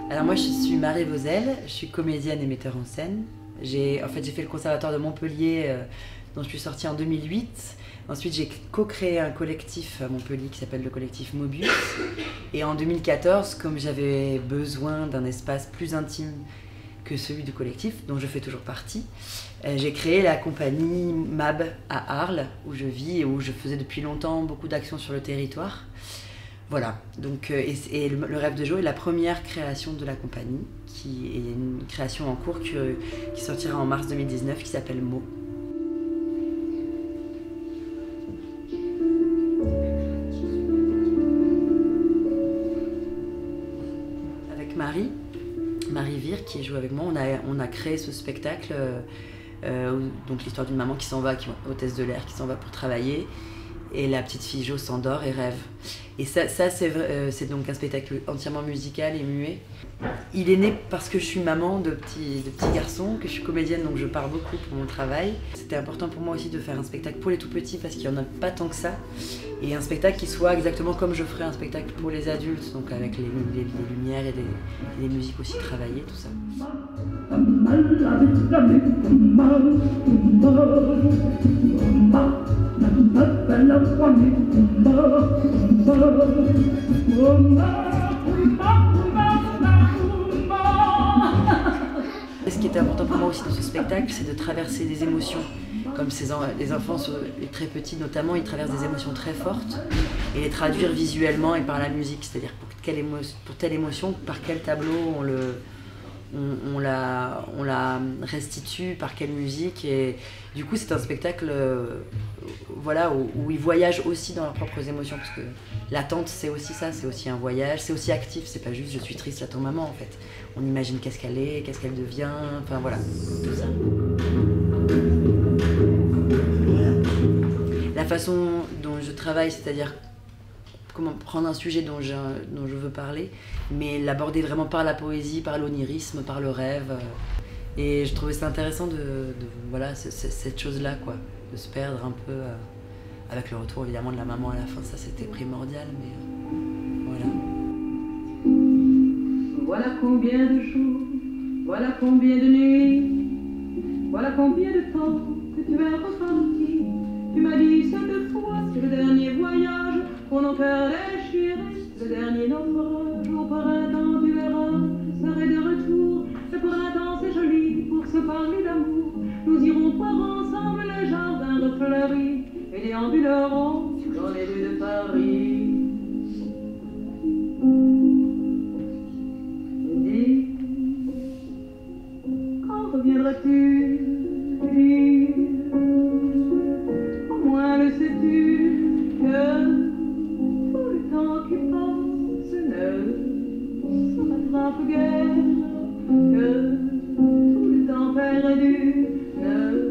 Alors moi je suis Marie Vauzel, je suis comédienne et metteur en scène. J'ai fait le conservatoire de Montpellier dont je suis sortie en 2008. Ensuite j'ai co-créé un collectif à Montpellier qui s'appelle le collectif Mobius. Et en 2014, comme j'avais besoin d'un espace plus intime que celui du collectif, dont je fais toujours partie, j'ai créé la compagnie MAB à Arles, où je vis et où je faisais depuis longtemps beaucoup d'actions sur le territoire. Voilà, donc, et le rêve de Jo est la première création de la compagnie, qui est une création en cours qui sortira en mars 2019, qui s'appelle Mo. Avec Marie Vire, qui joue avec moi, on a créé ce spectacle, donc l'histoire d'une maman qui s'en va, hôtesse de l'air, qui s'en va pour travailler, et la petite fille Jo s'endort et rêve. Et ça c'est donc un spectacle entièrement musical et muet. Il est né parce que je suis maman de petits garçons, que je suis comédienne, donc je pars beaucoup pour mon travail. C'était important pour moi aussi de faire un spectacle pour les tout petits parce qu'il n'y en a pas tant que ça. Et un spectacle qui soit exactement comme je ferais un spectacle pour les adultes, donc avec les lumières et les musiques aussi travaillées, tout ça. Ce qui était important pour moi aussi dans ce spectacle, c'est de traverser des émotions. Comme les enfants les très petits notamment, ils traversent des émotions très fortes et les traduire visuellement et par la musique. C'est-à-dire pour telle émotion, par quel tableau on la restitue, par quelle musique. Et du coup c'est un spectacle voilà, où ils voyagent aussi dans leurs propres émotions, parce que l'attente c'est aussi ça, c'est aussi un voyage, c'est aussi actif, c'est pas juste je suis triste, j'attends maman en fait. On imagine qu'est-ce qu'elle est, qu'est-ce qu'elle devient, enfin voilà, tout ça. La façon dont je travaille, c'est-à-dire comment prendre un sujet dont je veux parler, mais l'aborder vraiment par la poésie, par l'onirisme, par le rêve. Et je trouvais ça intéressant voilà, cette chose-là, quoi, de se perdre un peu, avec le retour évidemment de la maman à la fin, ça c'était primordial, mais voilà. Voilà combien de jours, voilà combien de nuits, voilà combien de temps que tu es reparti. Tu m'as dit cette fois, c'est le dernier voyage, pour nos cœurs déchirés, le dernier naufrage. Au printemps tu verras, je serai de retour. Le printemps c'est joli pour se parler d'amour. Nous irons voir ensemble les jardins refleuris et déambulerons dans les rues de Paris. Dis, quand reviendras-tu? Au moins le sais-tu que tout le temps qui passe ne se rattrape guère, que tout le temps perdu ne